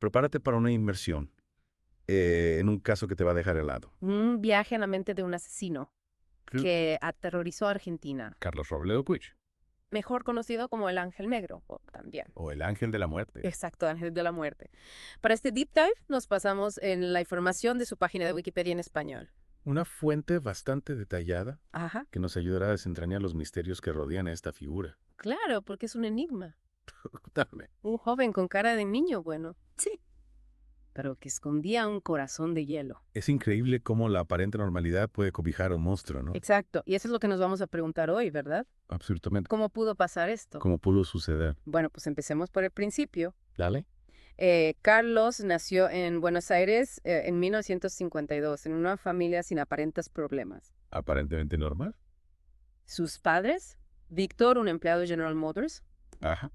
prepárate para una inmersión en un caso que te va a dejar helado. Un viaje a la mente de un asesino que aterrorizó a Argentina, Carlos Robledo Puig. mejor conocido como el Ángel Negro, también. O el ángel de la muerte. Exacto, Ángel de la Muerte. Para este deep dive nos basamos en la información de su página de Wikipedia en español. Una fuente bastante detallada Ajá, que nos ayudará a desentrañar los misterios que rodean a esta figura. claro, porque es un enigma. Dame. Un joven con cara de niño, bueno. Sí. Pero que escondía un corazón de hielo. Es increíble cómo la aparente normalidad puede cobijar a un monstruo, ¿no? Exacto. Y eso es lo que nos vamos a preguntar hoy, ¿verdad? Absolutamente. ¿Cómo pudo pasar esto? ¿Cómo pudo suceder? Bueno, pues empecemos por el principio. Dale. Carlos nació en Buenos Aires en 1952, en una familia sin aparentes problemas. Aparentemente normal. Sus padres, Víctor, un empleado de General Motors, Ajá.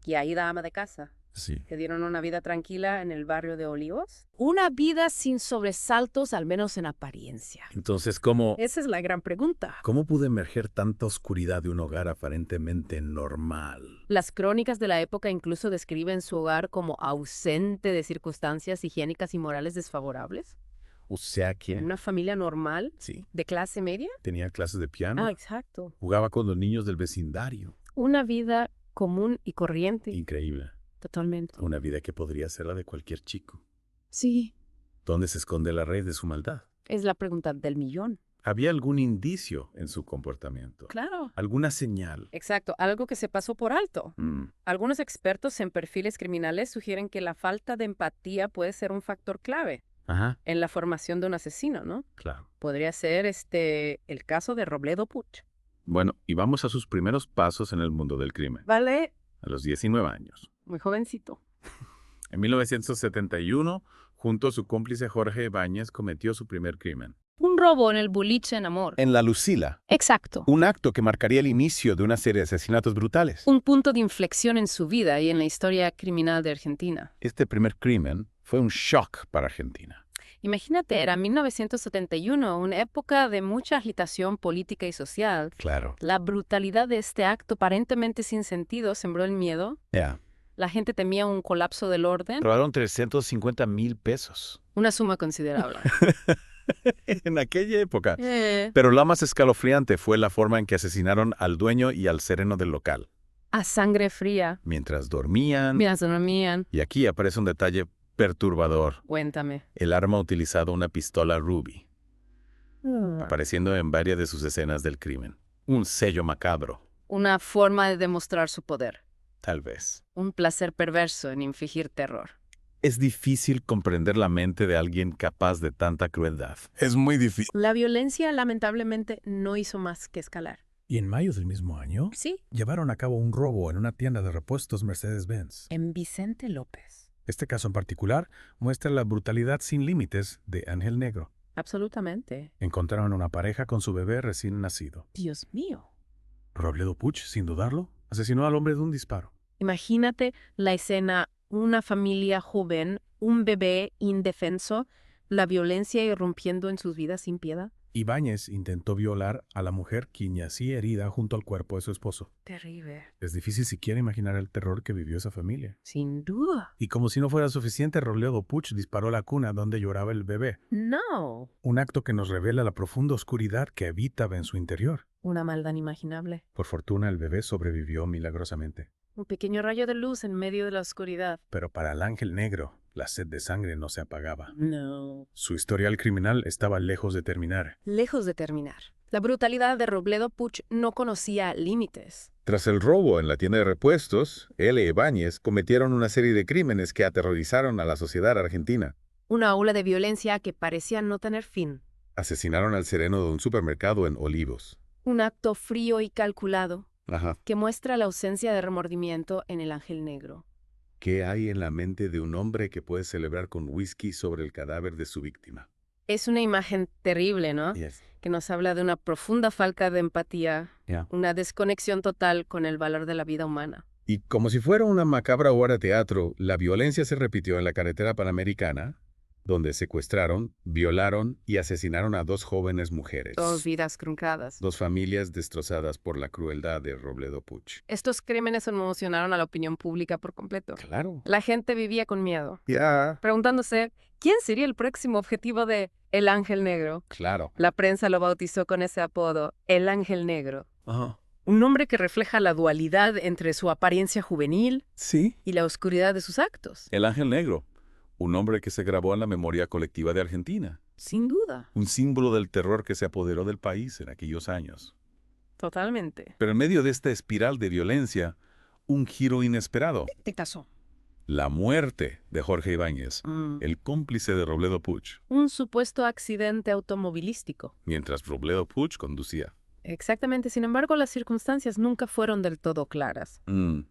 y Aida, ama de casa, Sí. que dieron una vida tranquila en el barrio de Olivos. Una vida sin sobresaltos, al menos en apariencia. Entonces, ¿cómo Esa es la gran pregunta. pudo emerger tanta oscuridad de un hogar aparentemente normal? Las crónicas de la época incluso describen su hogar como ausente de circunstancias higiénicas y morales desfavorables. O sea que... Una familia normal, Sí. de clase media. Tenía clases de piano. Exacto. Jugaba con los niños del vecindario. Una vida común y corriente. Increíble. Totalmente. Una vida que podría ser la de cualquier chico. Sí. ¿Dónde se esconde la raíz de su maldad? Es la pregunta del millón. ¿Había algún indicio en su comportamiento? Claro. ¿Alguna señal? Exacto, algo que se pasó por alto. Mm, Algunos expertos en perfiles criminales sugieren que la falta de empatía puede ser un factor clave Ajá, en la formación de un asesino, ¿no? claro. Podría ser el caso de Robledo Puig. Bueno, y vamos a sus primeros pasos en el mundo del crimen. Vale, A los 19 años. muy jovencito. En 1971, junto a su cómplice Jorge Ibáñez, cometió su primer crimen. Un robo en el boliche en Amor. En La Lucila. Exacto. Un acto que marcaría el inicio de una serie de asesinatos brutales. Un punto de inflexión en su vida y en la historia criminal de Argentina. Este primer crimen fue un shock para Argentina. Imagínate, era 1971, una época de mucha agitación política y social. Claro. La brutalidad de este acto, aparentemente sin sentido, sembró el miedo. Ya. La gente temía un colapso del orden. Robaron 350,000 pesos. Una suma considerable. En aquella época. Pero la más escalofriante fue la forma en que asesinaron al dueño y al sereno del local. A sangre fría. Mientras dormían. Mira, se dormían. Y aquí aparece un detalle perturbador. Cuéntame. El arma utilizado, una pistola Ruby, apareciendo en varias de sus escenas del crimen. Un sello macabro, Una forma de demostrar su poder. tal vez. Un placer perverso en infligir terror. Es difícil comprender la mente de alguien capaz de tanta crueldad. Es muy difícil. La violencia, lamentablemente, no hizo más que escalar. Y en mayo del mismo año, Sí. llevaron a cabo un robo en una tienda de repuestos Mercedes-Benz. En Vicente López. Este caso en particular muestra la brutalidad sin límites de Ángel Negro. Absolutamente. Encontraron a una pareja con su bebé recién nacido. Dios mío. Robledo Puig, sin dudarlo, asesinó al hombre de un disparo. Imagínate la escena, una familia joven, un bebé indefenso, la violencia irrumpiendo en sus vidas sin piedad. Ibáñez intentó violar a la mujer quien yacía herida junto al cuerpo de su esposo. Terrible. Es difícil siquiera imaginar el terror que vivió esa familia. Sin duda. Y como si no fuera suficiente, Robledo Puig disparó a la cuna donde lloraba el bebé. No. Un acto que nos revela la profunda oscuridad que habitaba en su interior. Una maldad inimaginable. Por fortuna, el bebé sobrevivió milagrosamente. Un pequeño rayo de luz en medio de la oscuridad. Pero para el Ángel Negro, la sed de sangre no se apagaba. No. Su historial criminal estaba lejos de terminar. Lejos de terminar. La brutalidad de Robledo Puig no conocía límites. Tras el robo en la tienda de repuestos, él e Ibáñez cometieron una serie de crímenes que aterrorizaron a la sociedad argentina. Una ola de violencia que parecía no tener fin. Asesinaron al sereno de un supermercado en Olivos. Un acto frío y calculado Ajá. que muestra la ausencia de remordimiento en el Ángel Negro. ¿Qué hay en la mente de un hombre que puede celebrar con whisky sobre el cadáver de su víctima? Es una imagen terrible, ¿no? Yes. Que nos habla de una profunda falta de empatía, Yeah. una desconexión total con el valor de la vida humana. Y como si fuera una macabra obra de teatro, la violencia se repitió en la carretera panamericana, donde secuestraron, violaron y asesinaron a 2 jóvenes mujeres. 2 vidas truncadas. 2 familias destrozadas por la crueldad de Robledo Puch. Estos crímenes conmocionaron a la opinión pública por completo. Claro. La gente vivía con miedo, Ya. preguntándose, ¿quién sería el próximo objetivo de El Ángel Negro? Claro. La prensa lo bautizó con ese apodo, El Ángel Negro. Ajá. Un nombre que refleja la dualidad entre su apariencia juvenil Sí. y la oscuridad de sus actos. El Ángel Negro. Un nombre que se grabó en la memoria colectiva de Argentina. Sin duda. Un símbolo del terror que se apoderó del país en aquellos años. Totalmente. Pero en medio de esta espiral de violencia, un giro inesperado. Te casó. La muerte de Jorge Ibáñez, el cómplice de Robledo Puch, Un supuesto accidente automovilístico. mientras Robledo Puch conducía. Exactamente. Sin embargo, las circunstancias nunca fueron del todo claras.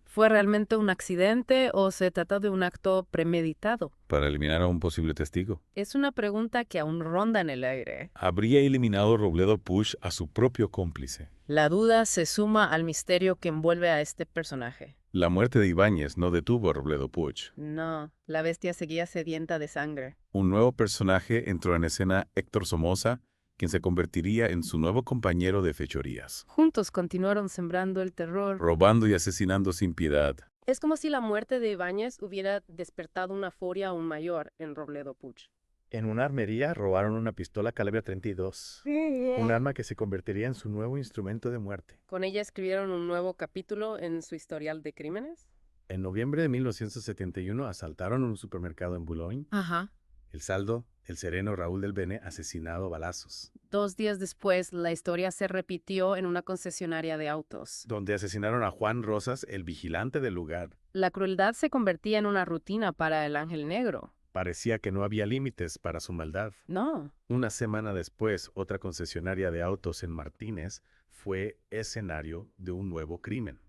¿Fue realmente un accidente o se trató de un acto premeditado? Para eliminar a un posible testigo. Es una pregunta que aún ronda en el aire. ¿Habría eliminado Robledo Puch a su propio cómplice? La duda se suma al misterio que envuelve a este personaje. La muerte de Ibáñez no detuvo a Robledo Puch. No, la bestia seguía sedienta de sangre. Un nuevo personaje entró en escena, Héctor Somoza, quien se convertiría en su nuevo compañero de fechorías. Juntos continuaron sembrando el terror. Robando y asesinando sin piedad. Es como si la muerte de Ibáñez hubiera despertado una furia aún mayor en Robledo Puch. En una armería robaron una pistola calibre 32, un arma que se convertiría en su nuevo instrumento de muerte. ¿Con ella escribieron un nuevo capítulo en su historial de crímenes? En noviembre de 1971 asaltaron un supermercado en Boulogne. Ajá. El saldo, el sereno Raúl del Bene asesinado a balazos. 2 días después, la historia se repitió en una concesionaria de autos. Donde asesinaron a Juan Rosas, el vigilante del lugar. La crueldad se convertía en una rutina para el Ángel Negro. Parecía que no había límites para su maldad. No. Una semana después, otra concesionaria de autos en Martínez fue escenario de un nuevo crimen.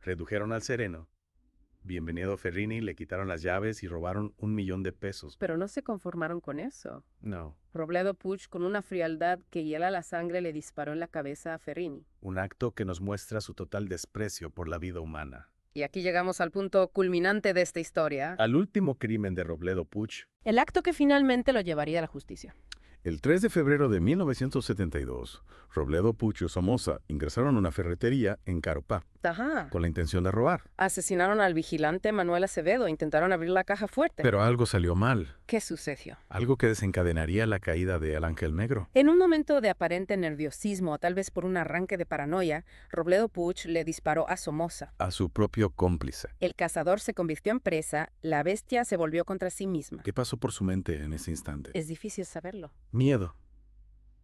Redujeron al sereno. Bienvenido Ferrini, le quitaron las llaves y robaron $1.000.000. Pero no se conformaron con eso. No, Robledo Puch, con una frialdad que hiela la sangre, le disparó en la cabeza a Ferrini. un acto que nos muestra su total desprecio por la vida humana. Y aquí llegamos al punto culminante de esta historia. Al último crimen de Robledo Puch, El acto que finalmente lo llevaría a la justicia. El 3 de febrero de 1972, Robledo Puch y Somoza ingresaron a una ferretería en Caropá Ajá. con la intención de robar. Asesinaron al vigilante Manuel Acevedo. Intentaron abrir la caja fuerte. Pero algo salió mal, ¿Qué sucedió? algo que desencadenaría la caída de El Ángel Negro. En un momento de aparente nerviosismo, o tal vez por un arranque de paranoia, Robledo Puch le disparó a Somoza. A su propio cómplice. El cazador se convirtió en presa, la bestia se volvió contra sí misma. ¿Qué pasó por su mente en ese instante? Es difícil saberlo. Miedo.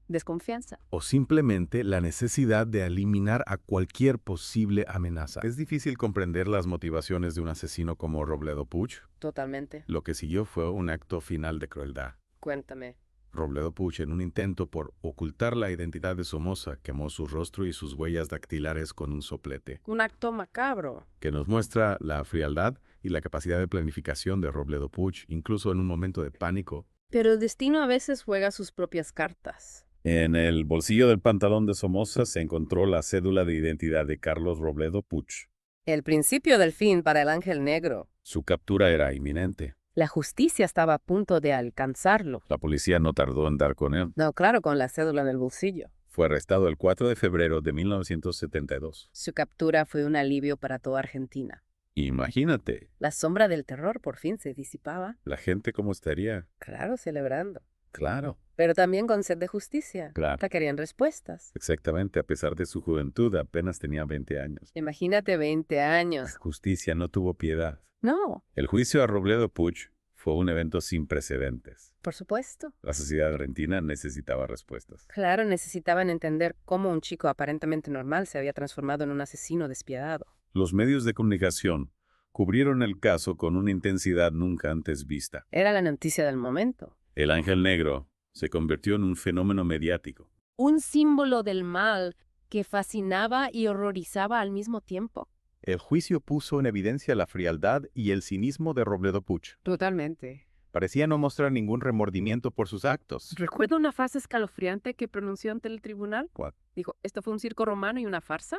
Desconfianza. O simplemente la necesidad de eliminar a cualquier posible amenaza. Es difícil comprender las motivaciones de un asesino como Robledo Puch. Totalmente. Lo que siguió fue un acto final de crueldad. Cuéntame. Robledo Puch, en un intento por ocultar la identidad de Somoza, quemó su rostro y sus huellas dactilares con un soplete, Un acto macabro. que nos muestra la frialdad y la capacidad de planificación de Robledo Puch, incluso en un momento de pánico. Pero el destino a veces juega sus propias cartas. En el bolsillo del pantalón de Somoza se encontró la cédula de identidad de Carlos Robledo Puch. El principio del fin para el Ángel Negro. Su captura era inminente. La justicia estaba a punto de alcanzarlo. La policía no tardó en dar con él. No, claro, con la cédula en el bolsillo. Fue arrestado el 4 de febrero de 1972. Su captura fue un alivio para toda Argentina. Imagínate, La sombra del terror por fin se disipaba. la gente cómo estaría. Claro, celebrando. Claro. Pero también con sed de justicia. Claro. Querían respuestas. Exactamente, a pesar de su juventud, apenas tenía 20 años. Imagínate 20 La años. justicia no tuvo piedad. No, El juicio a Robledo Puch fue un evento sin precedentes. por supuesto. La sociedad argentina necesitaba respuestas. Claro, necesitaban entender cómo un chico aparentemente normal se había transformado en un asesino despiadado. Los medios de comunicación cubrieron el caso con una intensidad nunca antes vista. Era la noticia del momento. El Ángel Negro se convirtió en un fenómeno mediático. Un símbolo del mal que fascinaba y horrorizaba al mismo tiempo. El juicio puso en evidencia la frialdad y el cinismo de Robledo Puch. Totalmente. Parecía no mostrar ningún remordimiento por sus actos. ¿Recuerda una frase escalofriante que pronunció ante el tribunal? ¿Cuál? Dijo, ¿esto fue un circo romano y una farsa?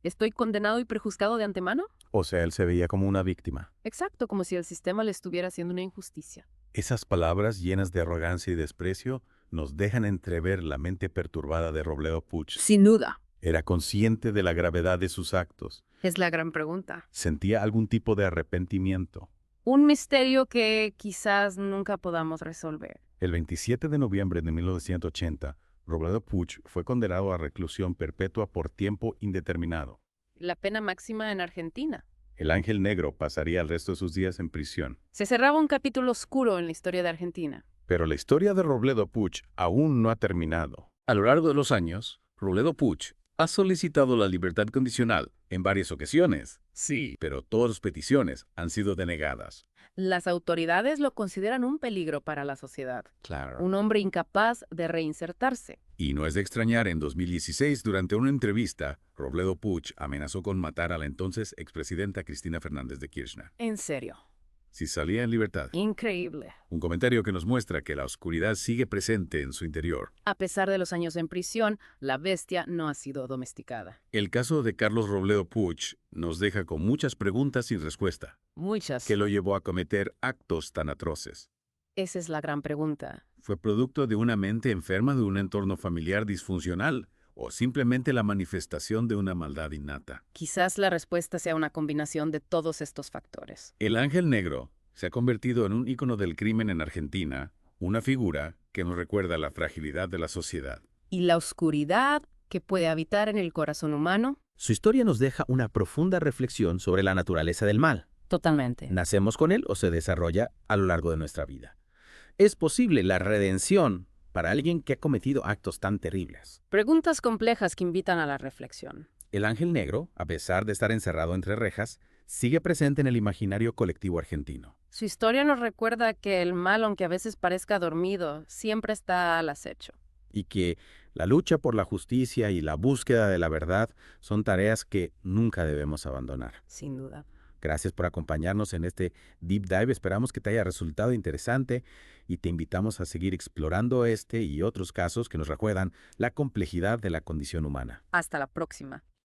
¿Estoy condenado y prejuzgado de antemano? O sea, él se veía como una víctima. Exacto, como si el sistema le estuviera haciendo una injusticia. Esas palabras llenas de arrogancia y desprecio nos dejan entrever la mente perturbada de Robledo Puch. Sin duda. Era consciente de la gravedad de sus actos. Es la gran pregunta. Sentía algún tipo de arrepentimiento. Un misterio que quizás nunca podamos resolver. El 27 de noviembre de 1980, Robledo Puch fue condenado a reclusión perpetua por tiempo indeterminado. La pena máxima en Argentina. El Ángel Negro pasaría el resto de sus días en prisión. Se cerraba un capítulo oscuro en la historia de Argentina. Pero la historia de Robledo Puch aún no ha terminado. A lo largo de los años, Robledo Puch ha solicitado la libertad condicional en varias ocasiones. Sí, pero todas sus peticiones han sido denegadas. Las autoridades lo consideran un peligro para la sociedad. Claro. Un hombre incapaz de reinsertarse. Y no es de extrañar, en 2016, durante una entrevista, Robledo Puch amenazó con matar a la entonces expresidenta Cristina Fernández de Kirchner En serio. si salía en libertad. Increíble. Un comentario que nos muestra que la oscuridad sigue presente en su interior. A pesar de los años en prisión, la bestia no ha sido domesticada. El caso de Carlos Robledo Puch nos deja con muchas preguntas sin respuesta. Muchas. ¿Qué lo llevó a cometer actos tan atroces? Esa es la gran pregunta. ¿Fue producto de una mente enferma de un entorno familiar disfuncional o simplemente la manifestación de una maldad innata? Quizás la respuesta sea una combinación de todos estos factores. El Ángel Negro se ha convertido en un ícono del crimen en Argentina, una figura que nos recuerda la fragilidad de la sociedad. ¿Y la oscuridad que puede habitar en el corazón humano? Su historia nos deja una profunda reflexión sobre la naturaleza del mal. Totalmente. ¿Nacemos con él o se desarrolla a lo largo de nuestra vida? ¿Es posible la redención para alguien que ha cometido actos tan terribles? Preguntas complejas que invitan a la reflexión. El Ángel Negro, a pesar de estar encerrado entre rejas, sigue presente en el imaginario colectivo argentino. Su historia nos recuerda que el mal, aunque a veces parezca dormido, siempre está al acecho. Y que la lucha por la justicia y la búsqueda de la verdad son tareas que nunca debemos abandonar. Sin duda. Gracias por acompañarnos en este Deep Dive. Esperamos que te haya resultado interesante y te invitamos a seguir explorando este y otros casos que nos recuerdan la complejidad de la condición humana. Hasta la próxima.